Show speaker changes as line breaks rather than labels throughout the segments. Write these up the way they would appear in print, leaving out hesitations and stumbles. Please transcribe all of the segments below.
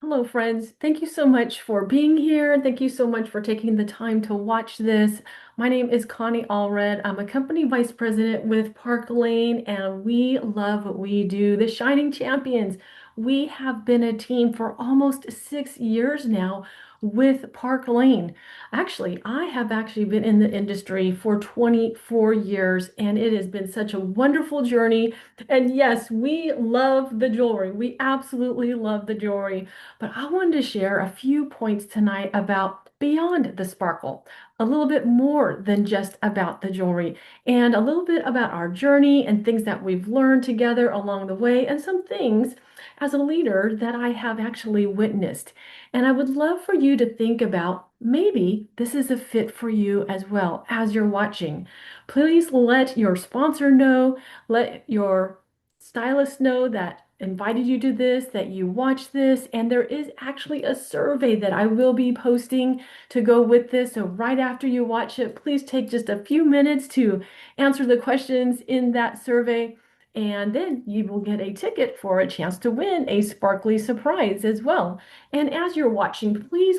Hello, friends. Thank you so much for being here. Thank you so much for taking the time to watch this. My name is Connie Allred. I'm a company vice president with Park Lane, and we love what we do. The Shining Champions. We have been a team for almost 6 years now with Park Lane. Actually, I have actually been in the industry for 24 years, and it has been such a wonderful journey. And yes, we love the jewelry. We absolutely love the jewelry. But I wanted to share a few points tonight about beyond the sparkle, a little bit more than just about the jewelry, and a little bit about our journey and things that we've learned together along the way, and some things as a leader that I have actually witnessed. And I would love for you to think about maybe this is a fit for you as well as you're watching. Please let your sponsor know, let your stylist know that invited you to this, that you watch this, and there is actually a survey that I will be posting to go with this. So right after you watch it, please take just a few minutes to answer the questions in that survey, and then you will get a ticket for a chance to win a sparkly surprise as well. And as you're watching, please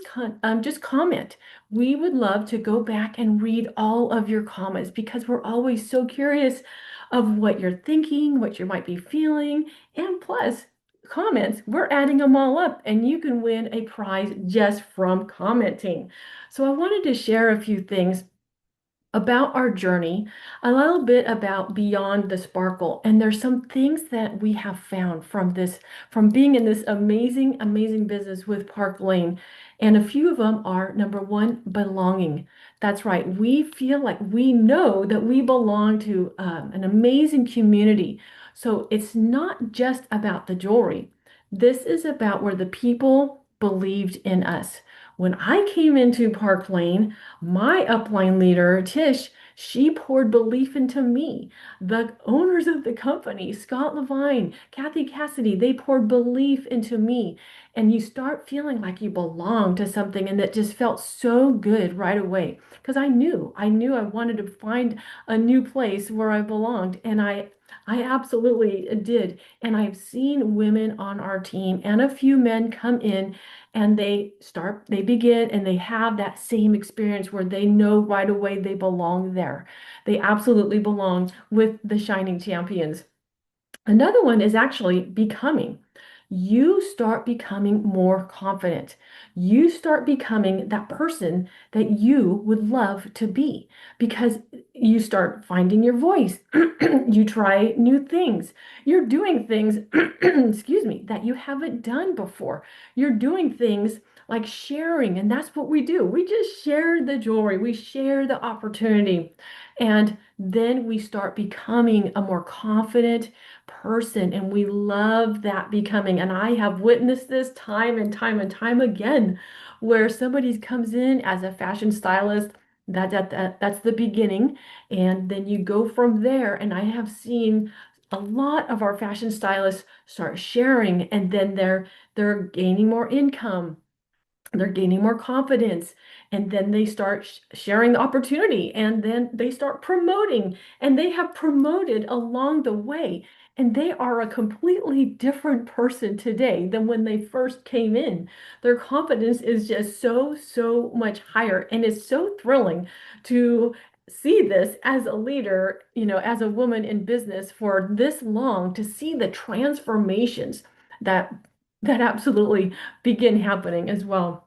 just comment. We would love to go back and read all of your comments because we're always so curious of what you're thinking, what you might be feeling, and plus, comments, we're adding them all up, and you can win a prize just from commenting. So, I wanted to share a few things about our journey, a little bit about beyond the sparkle. And there's some things that we have found from this, from being in this amazing, amazing business with Park Lane. And a few of them are number one, belonging. That's right. We feel like we know that we belong to an amazing community. So it's not just about the jewelry. This is about where the people believed in us. When I came into Park Lane, my upline leader, Tish, she poured belief into me. The owners of the company, Scott Levine, Kathy Cassidy, they poured belief into me. And you start feeling like you belong to something, and that just felt so good right away. Because I knew I wanted to find a new place where I belonged. And I absolutely did. And I've seen women on our team and a few men come in and they begin and they have that same experience where they know right away they belong there. They absolutely belong with the Shining Champions. Another one is actually becoming. You start becoming more confident. You start becoming that person that you would love to be because you start finding your voice. You try new things. You're doing things, excuse me, that you haven't done before. You're doing things like sharing, and that's what we do. We just share the jewelry, we share the opportunity, and then we start becoming a more confident person, and we love that becoming. And I have witnessed this time and time and time again where somebody comes in as a fashion stylist. That's the beginning, and then you go from there. And I have seen a lot of our fashion stylists start sharing, and then they're gaining more income, they're gaining more confidence, and then they start sharing the opportunity, and then they start promoting, and they have promoted along the way, and they are a completely different person today than when they first came in. Their confidence is just so much higher, and it's so thrilling to see this as a leader, as a woman in business for this long, to see the transformations that absolutely begin happening as well.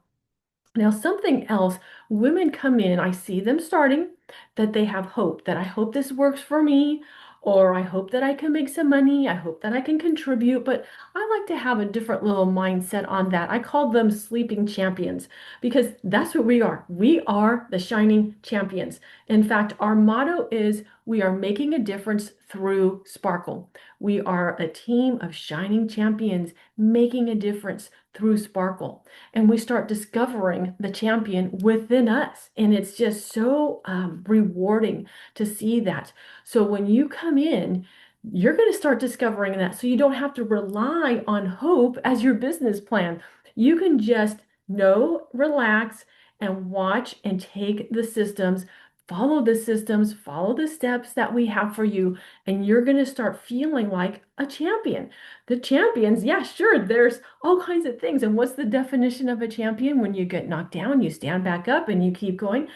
Now, something else, women come in, I see them starting, that they have hope, that I hope this works for me, or I hope that I can make some money, I hope that I can contribute, but I like to have a different little mindset on that. I call them sleeping champions because that's what we are. We are the shining champions. In fact, our motto is we are making a difference through sparkle. We are a team of shining champions making a difference through sparkle, and we start discovering the champion within us. And it's just so rewarding to see that. So when you come in, you're going to start discovering that. So you don't have to rely on hope as your business plan. You can just know, relax, and watch and take the systems follow the systems, follow the steps that we have for you, and you're going to start feeling like a champion. The champions, yeah, sure, there's all kinds of things. And what's the definition of a champion? When you get knocked down, you stand back up and you keep going.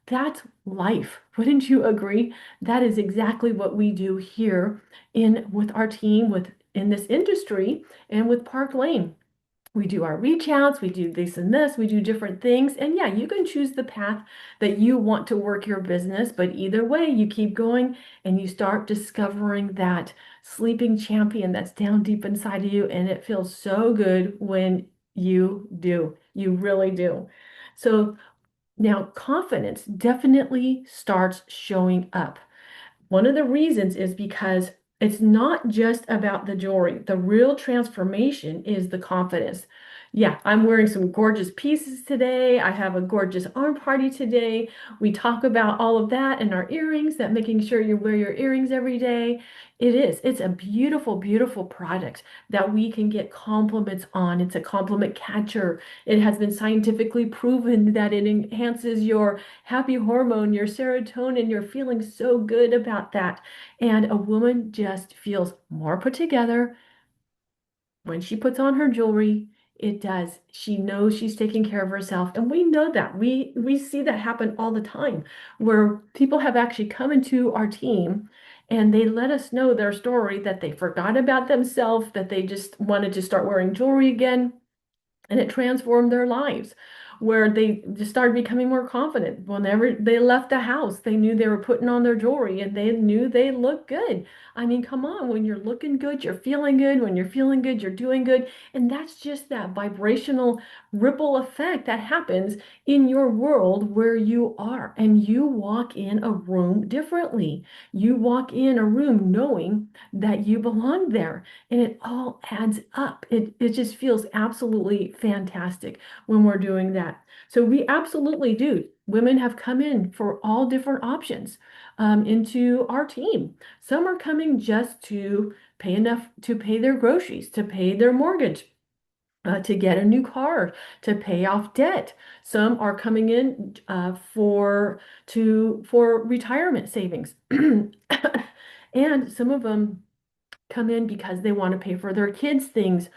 That's life. Wouldn't you agree? That is exactly what we do here in with our team, with in this industry and with Park Lane. We do our reach outs, we do this and this, we do different things. And yeah, you can choose the path that you want to work your business, but either way, you keep going and you start discovering that sleeping champion that's down deep inside of you. And it feels so good when you do. You really do. So now confidence definitely starts showing up. One of the reasons is because it's not just about the jewelry. The real transformation is the confidence. Yeah, I'm wearing some gorgeous pieces today. I have a gorgeous arm party today. We talk about all of that and our earrings, that making sure you wear your earrings every day. It is. It's a beautiful, beautiful product that we can get compliments on. It's a compliment catcher. It has been scientifically proven that it enhances your happy hormone, your serotonin, you're feeling so good about that. And a woman just feels more put together when she puts on her jewelry. It does. She knows she's taking care of herself. And we know that. We see that happen all the time where people have actually come into our team and they let us know their story that they forgot about themselves, that they just wanted to start wearing jewelry again and it transformed their lives where they just started becoming more confident. Whenever they left the house, they knew they were putting on their jewelry and they knew they looked good. I mean, come on, when you're looking good, you're feeling good. When you're feeling good, you're doing good. And that's just that vibrational ripple effect that happens in your world where you are. And you walk in a room differently. You walk in a room knowing that you belong there and it all adds up. It just feels absolutely fantastic when we're doing that. So we absolutely do. Women have come in for all different options into our team. Some are coming just to pay enough to pay their groceries, to pay their mortgage, to get a new car, to pay off debt. Some are coming in for retirement savings, and some of them come in because they want to pay for their kids' things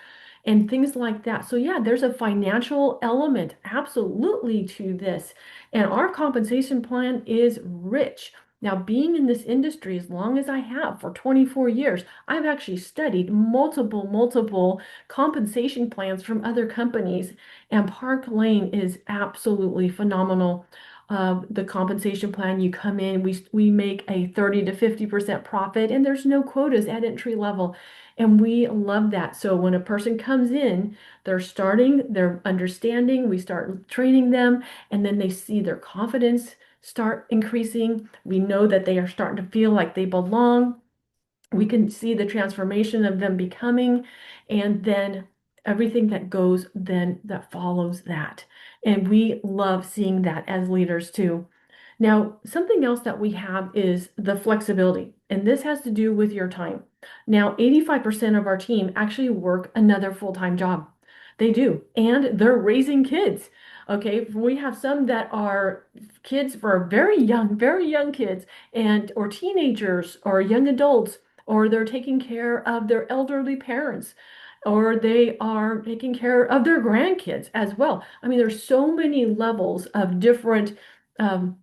and things like that. So yeah, there's a financial element absolutely to this. And our compensation plan is rich. Now, being in this industry as long as I have for 24 years, I've actually studied multiple compensation plans from other companies, and Park Lane is absolutely phenomenal. The compensation plan, you come in, we make a 30 to 50% profit, and there's no quotas at entry level. And we love that. So when a person comes in, they're starting, they're understanding, we start training them, and then they see their confidence start increasing. We know that they are starting to feel like they belong. We can see the transformation of them becoming, and then everything that goes then that follows that. And we love seeing that as leaders too. Now, something else that we have is the flexibility, and this has to do with your time. Now, 85% of our team actually work another full-time job. They do, and they're raising kids. Okay, we have some that are kids for very young kids and or teenagers or young adults, or they're taking care of their elderly parents, or they are taking care of their grandkids as well. I mean, there's so many levels of different um,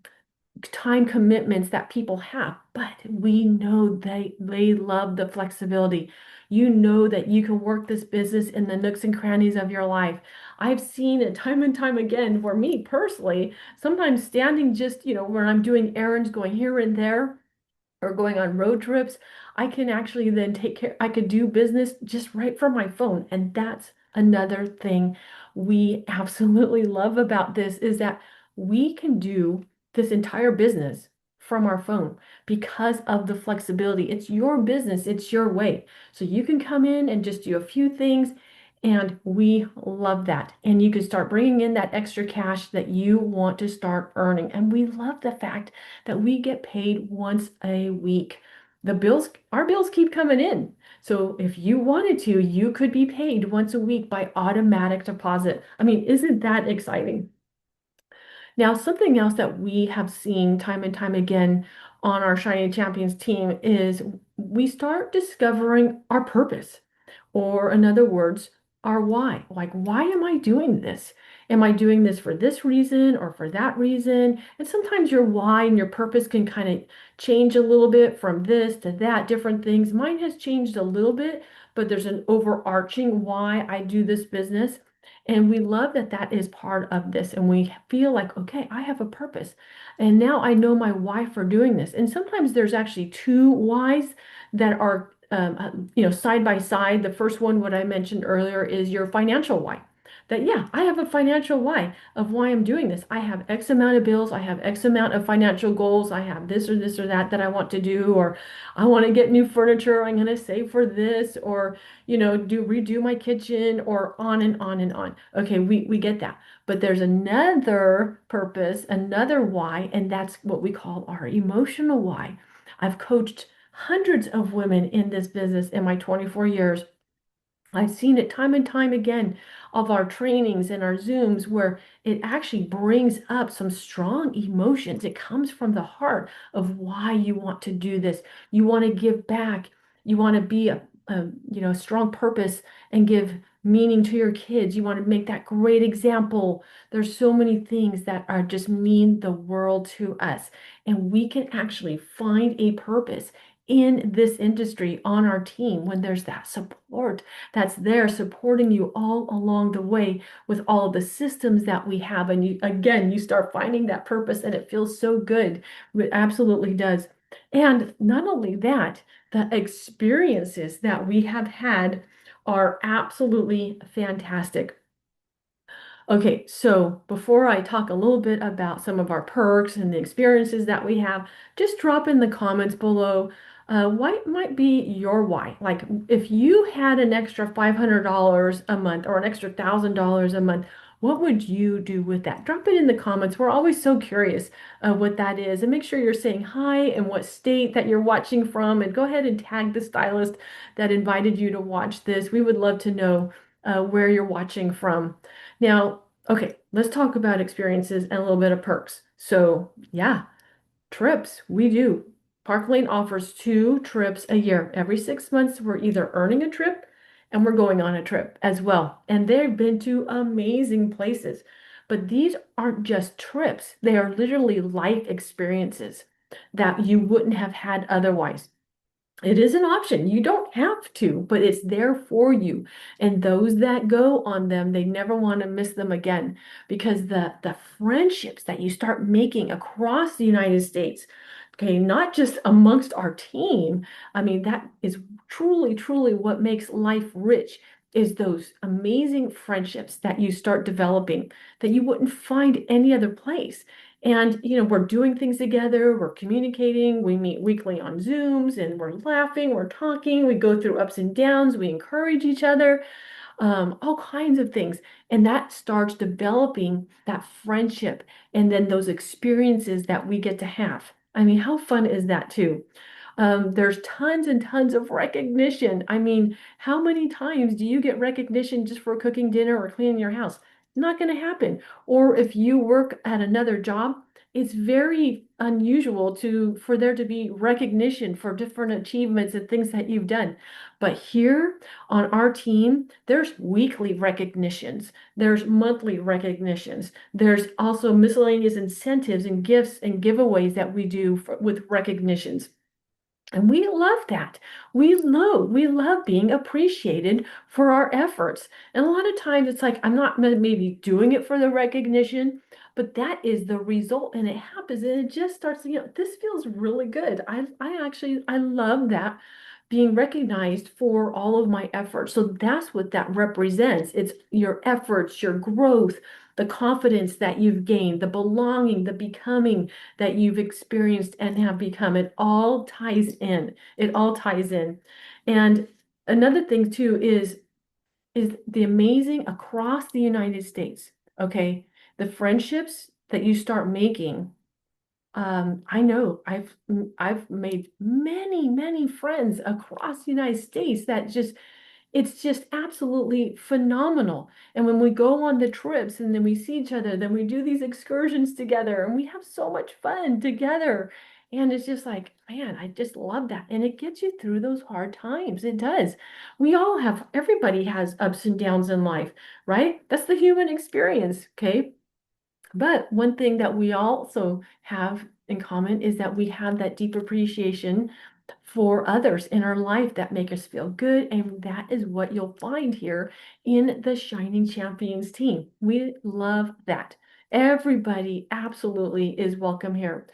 time commitments that people have, but we know they love the flexibility. You know that you can work this business in the nooks and crannies of your life. I've seen it time and time again for me personally, sometimes standing just, when I'm doing errands, going here and there or going on road trips, I can actually then I could do business just right from my phone. And that's another thing we absolutely love about this is that we can do this entire business from our phone because of the flexibility. It's your business, it's your way. So you can come in and just do a few things. And we love that. And you can start bringing in that extra cash that you want to start earning. And we love the fact that we get paid once a week. Our bills keep coming in. So if you wanted to, you could be paid once a week by automatic deposit. I mean, isn't that exciting? Now, something else that we have seen time and time again on our Shining Champions team is we start discovering our purpose, or in other words, our why. Like, why am I doing this? Am I doing this for this reason or for that reason? And sometimes your why and your purpose can kind of change a little bit from this to that, different things. Mine has changed a little bit, but there's an overarching why I do this business. And we love that that is part of this. And we feel like, okay, I have a purpose. And now I know my why for doing this. And sometimes there's actually two whys that are, side by side. The first one, what I mentioned earlier, is your financial why. That, yeah, I have a financial why of why I'm doing this. I have X amount of bills. I have X amount of financial goals. I have this or that that I want to do, or I want to get new furniture. I'm going to save for this, or do redo my kitchen, or on and on and on. Okay, we get that. But there's another purpose, another why, and that's what we call our emotional why. I've coached hundreds of women in this business in my 24 years. I've seen it time and time again of our trainings and our Zooms where it actually brings up some strong emotions. It comes from the heart of why you want to do this. You want to give back. You want to be a strong purpose and give meaning to your kids. You want to make that great example. There's so many things that are just mean the world to us. And we can actually find a purpose in this industry on our team when there's that support that's there supporting you all along the way with all of the systems that we have. And you, again, you start finding that purpose and it feels so good. It absolutely does. And not only that, the experiences that we have had are absolutely fantastic. Okay, so before I talk a little bit about some of our perks and the experiences that we have, just drop in the comments below what might be your why. Like if you had an extra $500 a month or an extra $1,000 a month, what would you do with that? Drop it in the comments. We're always so curious what that is. And make sure you're saying hi and what state that you're watching from. And go ahead and tag the stylist that invited you to watch this. We would love to know where you're watching from. Now, okay, let's talk about experiences and a little bit of perks. So, yeah, trips, we do. Park Lane offers 2 trips a year. Every 6 months, we're either earning a trip and we're going on a trip as well. And they've been to amazing places. But these aren't just trips, they are literally life experiences that you wouldn't have had otherwise. It is an option. You don't have to, but it's there for you. And those that go on them, they never want to miss them again because the friendships that you start making across the United States, okay, not just amongst our team. I mean, that is truly, truly what makes life rich is those amazing friendships that you start developing that you wouldn't find any other place. And, we're doing things together, we're communicating, we meet weekly on Zooms, and we're laughing, we're talking, we go through ups and downs, we encourage each other, all kinds of things. And that starts developing that friendship and then those experiences that we get to have. I mean, how fun is that too? There's tons and tons of recognition. I mean, how many times do you get recognition just for cooking dinner or cleaning your house? Not going to happen. Or if you work at another job, it's very unusual for there to be recognition for different achievements and things that you've done. But here on our team, there's weekly recognitions, there's monthly recognitions, there's also miscellaneous incentives and gifts and giveaways that we do with recognitions. And we love that. We love being appreciated for our efforts. And a lot of times it's like, I'm not maybe doing it for the recognition, but that is the result and it happens and it just starts, this feels really good. I love that being recognized for all of my efforts. So that's what that represents. It's your efforts, your growth, the confidence that you've gained, the belonging, the becoming that you've experienced and have become. It all ties in. It all ties in. And another thing too is the amazing across the United States. Okay, the friendships that you start making. I know I've made many, many friends across the United States that just It's just absolutely phenomenal. And when we go on the trips and then we see each other, then we do these excursions together and we have so much fun together. And it's just like, man, I just love that. And it gets you through those hard times. It does. We all have, everybody has ups and downs in life, right? That's the human experience, okay? But one thing that we also have in common is that we have that deep appreciation for others in our life that make us feel good. And that is what you'll find here in the Shining Champions team. We love that. Everybody absolutely is welcome here.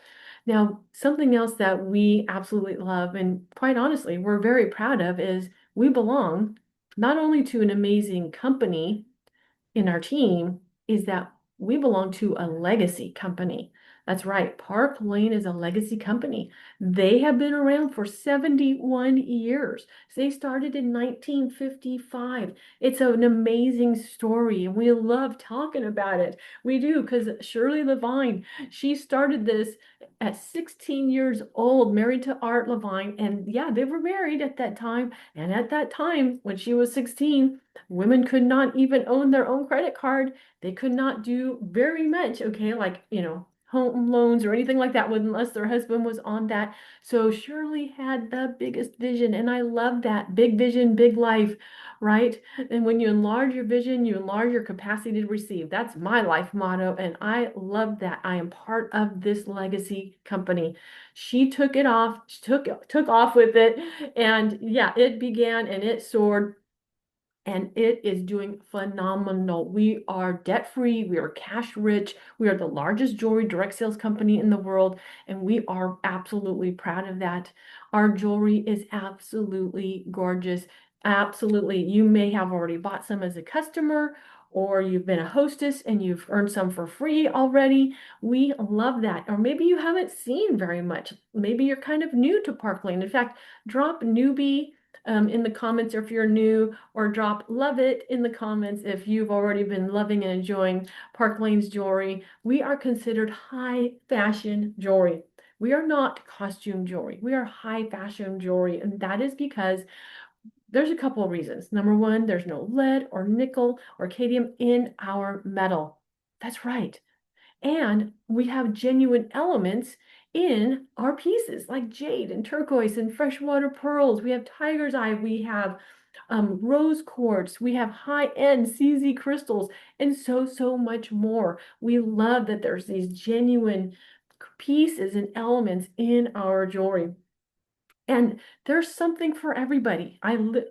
Now, something else that we absolutely love, and quite honestly, we're very proud of, is we belong not only to an amazing company in our team is that we belong to a legacy company. That's right. Park Lane is a legacy company. They have been around for 71 years. They started in 1955. It's an amazing story, and we love talking about it. We do, because Shirley Levine, she started this at 16 years old, married to Art Levine. And yeah, they were married at that time. And at that time, when she was 16, women could not even own their own credit card. They could not do very much, okay, like, home loans or anything like that unless their husband was on that. So Shirley had the biggest vision, and I love that. Big vision, big life, right? And when you enlarge your vision, you enlarge your capacity to receive. That's my life motto, and I love that. I am part of this legacy company. She took it off, she took off with it, and yeah, it began and it soared and it is doing phenomenal. We are debt free, we are cash rich, we are the largest jewelry direct sales company in the world, and we are absolutely proud of that. Our jewelry is absolutely gorgeous. Absolutely. You may have already bought some as a customer, or you've been a hostess and you've earned some for free already. We love that. Or maybe you haven't seen very much. Maybe you're kind of new to Park Lane. In fact, drop newbie in the comments if you're new, or drop love it in the comments if you've already been loving and enjoying Park Lane's jewelry. We are considered high fashion jewelry. We are not costume jewelry. We are high fashion jewelry. And that is because there's a couple of reasons. Number one, there's no lead or nickel or cadmium in our metal. That's right. And we have genuine elements in our pieces like jade and turquoise and freshwater pearls. We have tiger's eye. We have rose quartz. We have high-end CZ crystals and so much more. We love that there's these genuine pieces and elements in our jewelry. And there's something for everybody.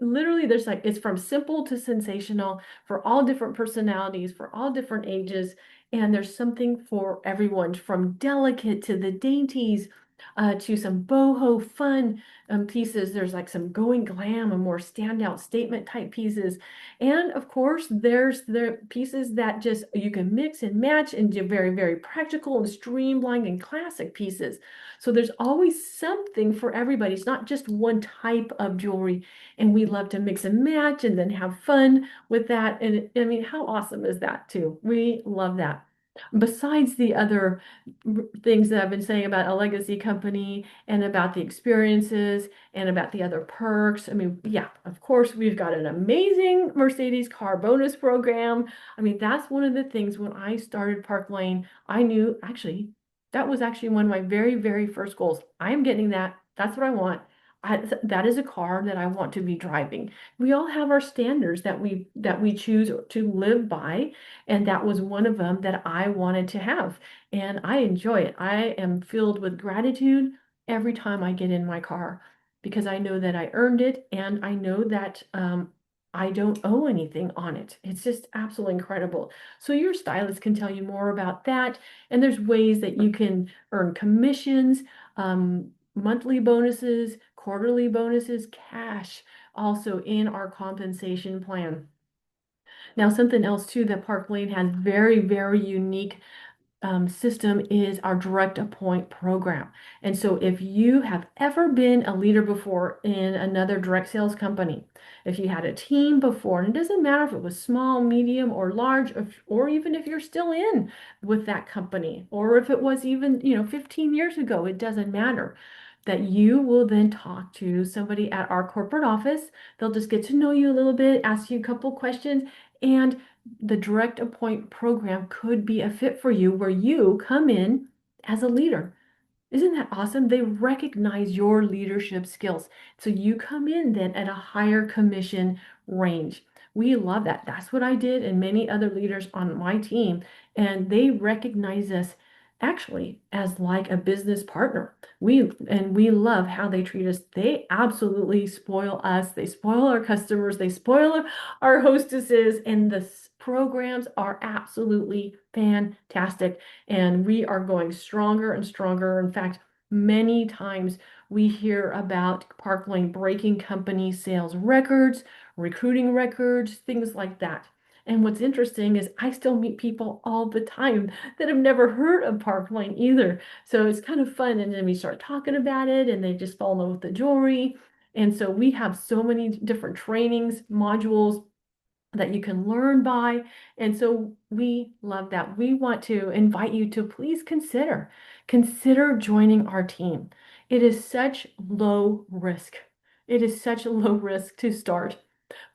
Literally, there's like, it's from simple to sensational for all different personalities, for all different ages. And there's something for everyone from delicate to the dainties, to some boho fun pieces. There's like some going glam and more standout statement type pieces. And of course, there's the pieces that just you can mix and match and do very practical and streamlined and classic pieces. So there's always something for everybody. It's not just one type of jewelry. And we love to mix and match and then have fun with that. And I mean, how awesome is that too? We love that. Besides the other things that I've been saying about a legacy company and about the experiences and about the other perks. I mean, yeah, of course, we've got an amazing Mercedes car bonus program. I mean, that's one of the things when I started Park Lane, I knew actually that was actually one of my very first goals. I am getting that. That's what I want. That is a car that I want to be driving. We all have our standards that we choose to live by, and that was one of them that I wanted to have. And I enjoy it. I am filled with gratitude every time I get in my car because I know that I earned it and I know that I don't owe anything on it. It's just absolutely incredible. So your stylist can tell you more about that. And there's ways that you can earn commissions, monthly bonuses, quarterly bonuses, cash also in our compensation plan. Now, something else too that Park Lane has very unique system is our direct appoint program. And so if you have ever been a leader before in another direct sales company, if you had a team before, and it doesn't matter if it was small, medium, or large, or even if you're still in with that company, or if it was even, 15 years ago, it doesn't matter. that you will then talk to somebody at our corporate office. They'll just get to know you a little bit, ask you a couple questions, and the Direct Appoint program could be a fit for you where you come in as a leader. Isn't that awesome? They recognize your leadership skills. So you come in then at a higher commission range. We love that. That's what I did and many other leaders on my team. And they recognize us actually as like a business partner. We love how they treat us. They absolutely spoil us. They spoil our customers. They spoil our hostesses. And the programs are absolutely fantastic, and we are going stronger and stronger. In fact, many times we hear about Park Lane breaking company sales records, recruiting records, things like that. And what's interesting is I still meet people all the time that have never heard of Park Lane either. So it's kind of fun. And then we start talking about it and they just fall in love with the jewelry. And so we have so many different trainings, modules that you can learn by. And so we love that. We want to invite you to please consider joining our team. It is such low risk. It is such a low risk to start.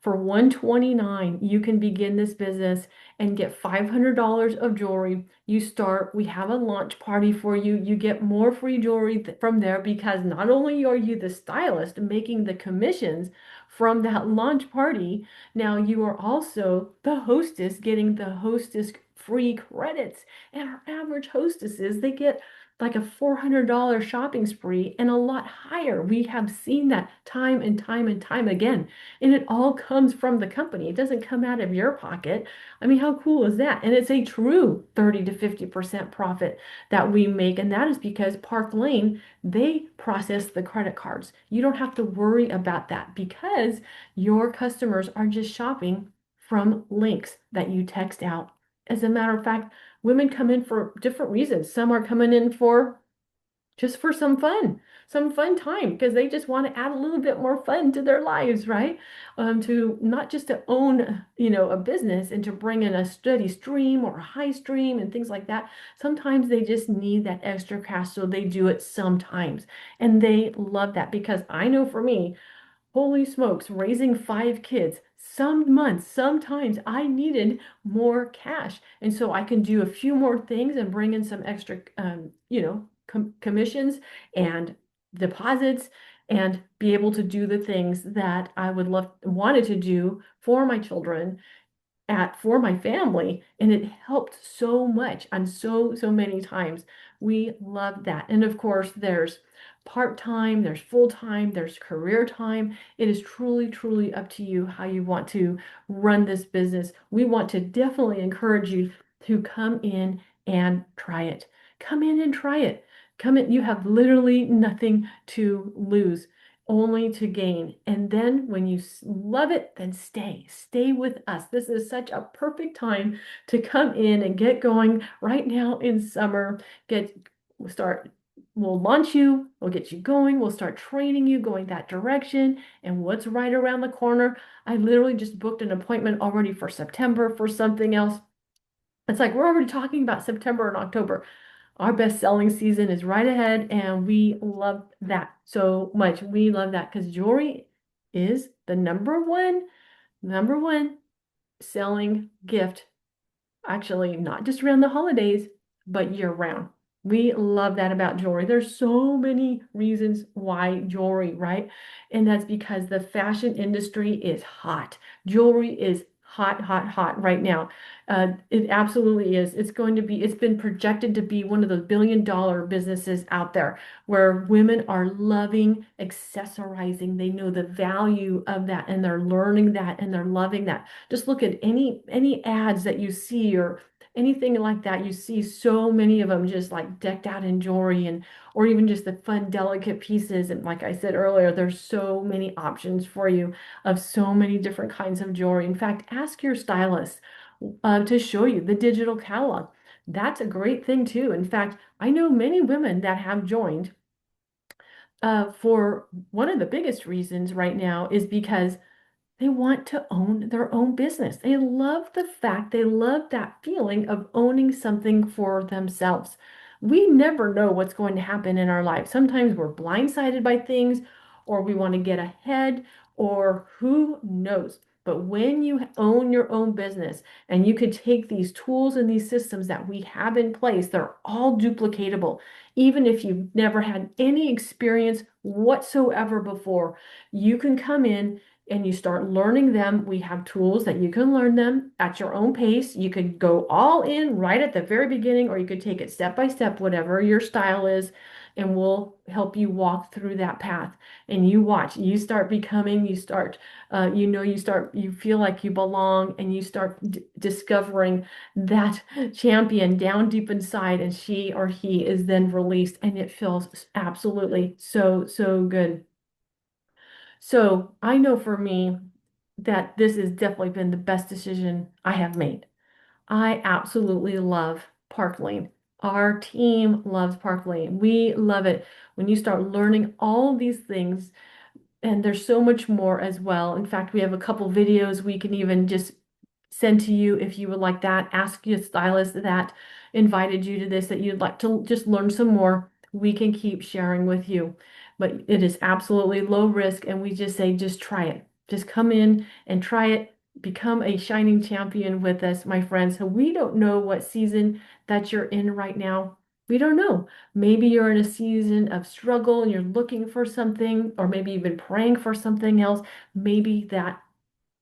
For $129, you can begin this business and get $500 of jewelry. You start, we have a launch party for you. You get more free jewelry from there because not only are you the stylist making the commissions from that launch party, now you are also the hostess getting the hostess free credits. And our average hostesses, they get like a $400 shopping spree and a lot higher. We have seen that time and time and time again. And it all comes from the company. It doesn't come out of your pocket. I mean, how cool is that? And it's a true 30 to 50% profit that we make. And that is because Park Lane, they process the credit cards. You don't have to worry about that because your customers are just shopping from links that you text out. As a matter of fact, women come in for different reasons. Some are coming in for just for some fun time because they just want to add a little bit more fun to their lives, right? To not just to own, a business and to bring in a steady stream or a high stream and things like that. Sometimes they just need that extra cash, so they do it sometimes. And they love that because I know for me, holy smokes, raising 5 kids. Some months, sometimes I needed more cash. And so I can do a few more things and bring in some extra, commissions and deposits and be able to do the things that I wanted to do for my children for my family, and it helped so much on so many times. We love that. And of course there's part-time, there's full-time, there's career time. It is truly up to you how you want to run this business. We want to definitely encourage you to come in and try it. Come in and try it. Come in, you have literally nothing to lose, only to gain. And then when you love it, then stay with us. This is such a perfect time to come in and get going right now in summer. We'll start, we'll launch you, we'll get you going, we'll start training you going that direction. And what's right around the corner? I literally just booked an appointment already for September for something else. It's like we're already talking about September and October. Our best selling season is right ahead, and we love that so much. We love that because jewelry is the number one selling gift, actually, not just around the holidays, but year round. We love that about jewelry. There's so many reasons why jewelry, right? And that's because the fashion industry is hot. Jewelry is hot right now. It absolutely is. It's been projected to be one of the billion-dollar businesses out there where women are loving accessorizing. They know the value of that and they're learning that and they're loving that. Just look at any ads that you see or anything like that. You see so many of them just like decked out in jewelry and or even just the fun, delicate pieces. And like I said earlier, there's so many options for you of so many different kinds of jewelry. In fact, ask your stylist to show you the digital catalog. That's a great thing too. In fact, I know many women that have joined for one of the biggest reasons right now is because they want to own their own business. They love that feeling of owning something for themselves. We never know what's going to happen in our life. Sometimes we're blindsided by things, or we want to get ahead, or who knows. But when you own your own business and you could take these tools and these systems that we have in place, they're all duplicatable. Even if you've never had any experience whatsoever before, you can come in and you start learning them. We have tools that you can learn them at your own pace. You could go all in right at the very beginning, or you could take it step by step, whatever your style is, and we'll help you walk through that path. And you watch, you start becoming, you start, you start, you feel like you belong, and you start discovering that champion down deep inside, and she or he is then released, and it feels absolutely so, so good. So I know for me that this has definitely been the best decision I have made. I absolutely love Park Lane. Our team loves Park Lane. We love it. When you start learning all these things, and there's so much more as well. In fact, we have a couple videos we can even just send to you if you would like that. Ask your stylist that invited you to this, that you'd like to just learn some more. We can keep sharing with you. But it is absolutely low risk, and we just say, just try it. Just come in and try it. Become a shining champion with us, my friends. So we don't know what season that you're in right now. We don't know. Maybe you're in a season of struggle and you're looking for something, or maybe you've been praying for something else. Maybe that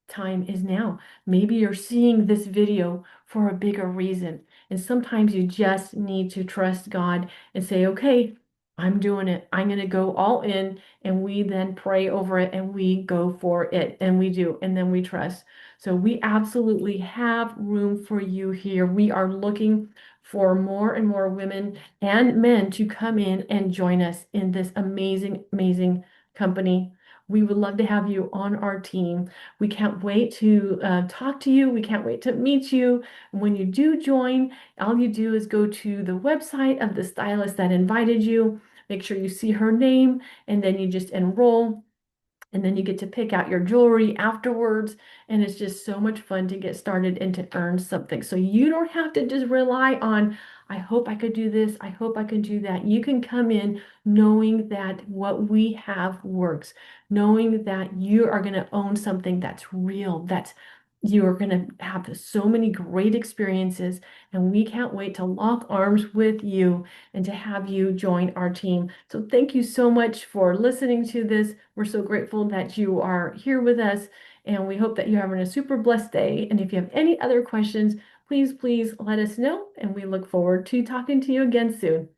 time is now. Maybe you're seeing this video for a bigger reason. And sometimes you just need to trust God and say, okay, I'm doing it. I'm going to go all in. And we then pray over it and we go for it. And we do. And then we trust. So we absolutely have room for you here. We are looking for more and more women and men to come in and join us in this amazing, amazing company. We would love to have you on our team. We can't wait to talk to you. We can't wait to meet you. And when you do join, all you do is go to the website of the stylist that invited you. Make sure you see her name, and then you just enroll. And then you get to pick out your jewelry afterwards. And it's just so much fun to get started and to earn something. So you don't have to just rely on, I hope I could do this. I hope I can do that. You can come in knowing that what we have works, knowing that you are going to own something that's real, that's you are going to have so many great experiences, and we can't wait to lock arms with you and to have you join our team. So thank you so much for listening to this. We're so grateful that you are here with us, and we hope that you're having a super blessed day. And if you have any other questions, please let us know, and we look forward to talking to you again soon.